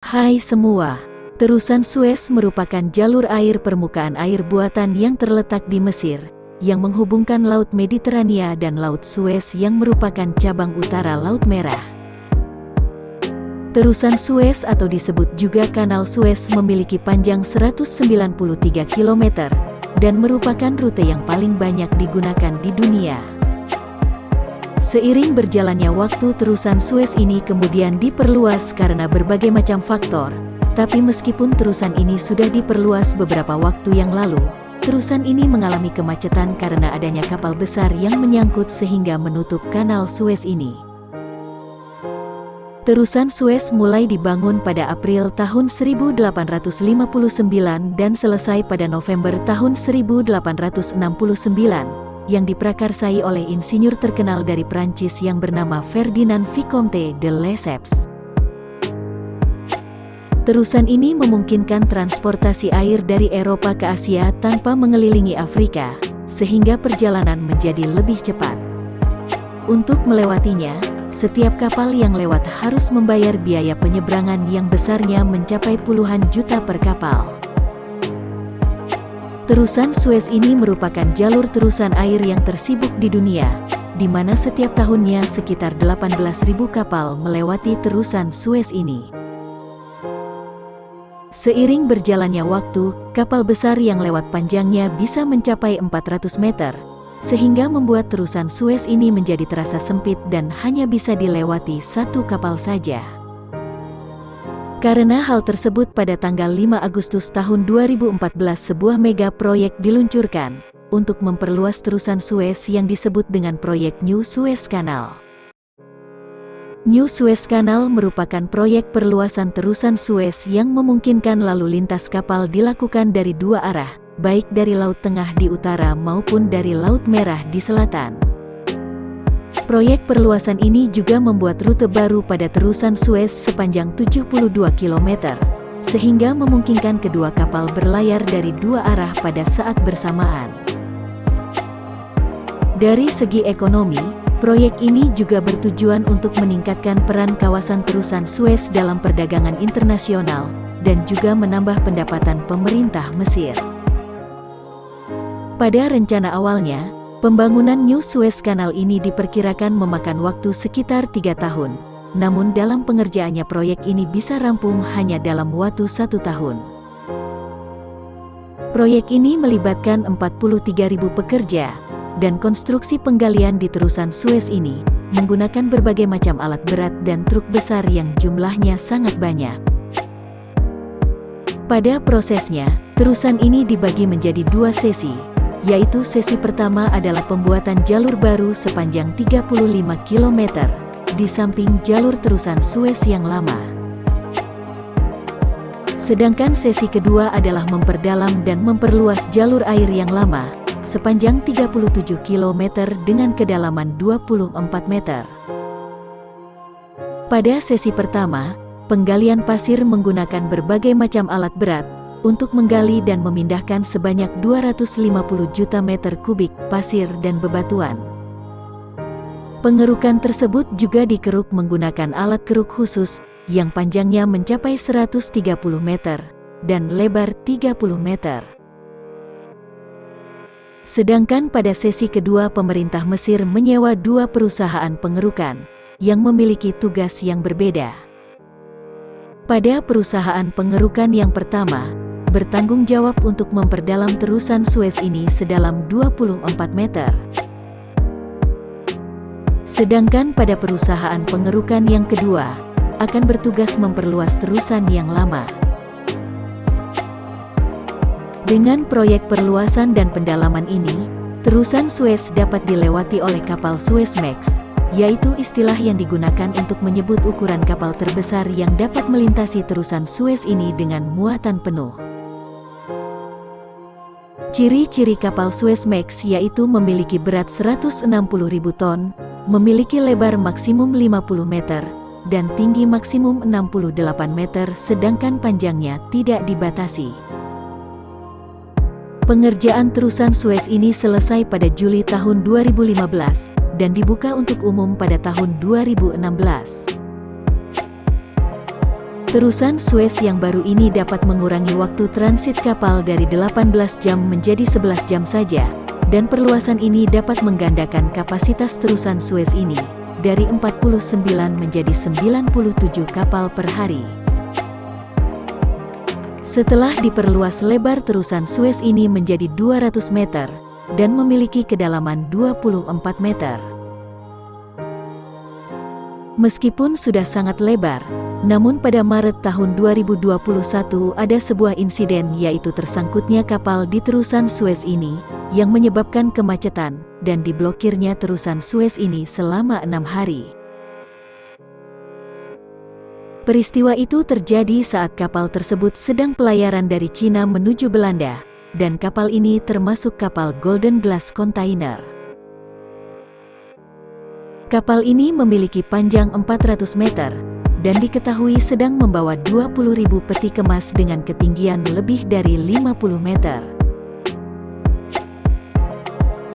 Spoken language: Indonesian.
Hai semua, terusan Suez merupakan jalur air permukaan air buatan yang terletak di Mesir, yang menghubungkan Laut Mediterania dan Laut Suez yang merupakan cabang utara Laut Merah. Terusan Suez atau disebut juga Kanal Suez memiliki panjang 193 km, dan merupakan rute yang paling banyak digunakan di dunia. Seiring berjalannya waktu, terusan Suez ini kemudian diperluas karena berbagai macam faktor. Tapi meskipun terusan ini sudah diperluas beberapa waktu yang lalu, terusan ini mengalami kemacetan karena adanya kapal besar yang menyangkut sehingga menutup Kanal Suez ini. Terusan Suez mulai dibangun pada April tahun 1859 dan selesai pada November tahun 1869. Yang diprakarsai oleh insinyur terkenal dari Prancis yang bernama Ferdinand Vicomte de Lesseps. Terusan ini memungkinkan transportasi air dari Eropa ke Asia tanpa mengelilingi Afrika, sehingga perjalanan menjadi lebih cepat. Untuk melewatinya, setiap kapal yang lewat harus membayar biaya penyeberangan yang besarnya mencapai puluhan juta per kapal. Terusan Suez ini merupakan jalur terusan air yang tersibuk di dunia, di mana setiap tahunnya sekitar 18.000 kapal melewati terusan Suez ini. Seiring berjalannya waktu, kapal besar yang lewat panjangnya bisa mencapai 400 meter, sehingga membuat terusan Suez ini menjadi terasa sempit dan hanya bisa dilewati satu kapal saja. Karena hal tersebut, pada tanggal 5 Agustus tahun 2014 sebuah mega proyek diluncurkan untuk memperluas terusan Suez yang disebut dengan proyek New Suez Canal. New Suez Canal merupakan proyek perluasan terusan Suez yang memungkinkan lalu lintas kapal dilakukan dari dua arah, baik dari Laut Tengah di utara maupun dari Laut Merah di selatan. Proyek perluasan ini juga membuat rute baru pada terusan Suez sepanjang 72 km, sehingga memungkinkan kedua kapal berlayar dari dua arah pada saat bersamaan. Dari segi ekonomi, proyek ini juga bertujuan untuk meningkatkan peran kawasan terusan Suez dalam perdagangan internasional, dan juga menambah pendapatan pemerintah Mesir. Pada rencana awalnya, pembangunan New Suez Canal ini diperkirakan memakan waktu sekitar 3 tahun, namun dalam pengerjaannya proyek ini bisa rampung hanya dalam waktu 1 tahun. Proyek ini melibatkan 43.000 pekerja, dan konstruksi penggalian di terusan Suez ini menggunakan berbagai macam alat berat dan truk besar yang jumlahnya sangat banyak. Pada prosesnya, terusan ini dibagi menjadi dua sesi, yaitu sesi pertama adalah pembuatan jalur baru sepanjang 35 km, di samping jalur terusan Suez yang lama. Sedangkan sesi kedua adalah memperdalam dan memperluas jalur air yang lama, sepanjang 37 km dengan kedalaman 24 meter. Pada sesi pertama, penggalian pasir menggunakan berbagai macam alat berat, untuk menggali dan memindahkan sebanyak 250 juta meter kubik pasir dan bebatuan. Pengerukan tersebut juga dikeruk menggunakan alat keruk khusus, yang panjangnya mencapai 130 meter, dan lebar 30 meter. Sedangkan pada sesi kedua, pemerintah Mesir menyewa dua perusahaan pengerukan, yang memiliki tugas yang berbeda. Pada perusahaan pengerukan yang pertama, bertanggung jawab untuk memperdalam terusan Suez ini sedalam 24 meter. Sedangkan pada perusahaan pengerukan yang kedua, akan bertugas memperluas terusan yang lama. Dengan proyek perluasan dan pendalaman ini, terusan Suez dapat dilewati oleh kapal Suezmax, yaitu istilah yang digunakan untuk menyebut ukuran kapal terbesar yang dapat melintasi terusan Suez ini dengan muatan penuh. Ciri-ciri kapal Suezmax yaitu memiliki berat 160.000 ton, memiliki lebar maksimum 50 meter, dan tinggi maksimum 68 meter sedangkan panjangnya tidak dibatasi. Pengerjaan terusan Suez ini selesai pada Juli tahun 2015, dan dibuka untuk umum pada tahun 2016. Terusan Suez yang baru ini dapat mengurangi waktu transit kapal dari 18 jam menjadi 11 jam saja, dan perluasan ini dapat menggandakan kapasitas terusan Suez ini dari 49 menjadi 97 kapal per hari. Setelah diperluas, lebar terusan Suez ini menjadi 200 meter dan memiliki kedalaman 24 meter. Meskipun sudah sangat lebar, namun pada Maret tahun 2021 ada sebuah insiden, yaitu tersangkutnya kapal di terusan Suez ini yang menyebabkan kemacetan dan diblokirnya terusan Suez ini selama 6 hari. Peristiwa itu terjadi saat kapal tersebut sedang pelayaran dari Cina menuju Belanda, dan kapal ini termasuk kapal Golden Glass Container. Kapal ini memiliki panjang 400 meter, dan diketahui sedang membawa 20.000 peti kemas dengan ketinggian lebih dari 50 meter.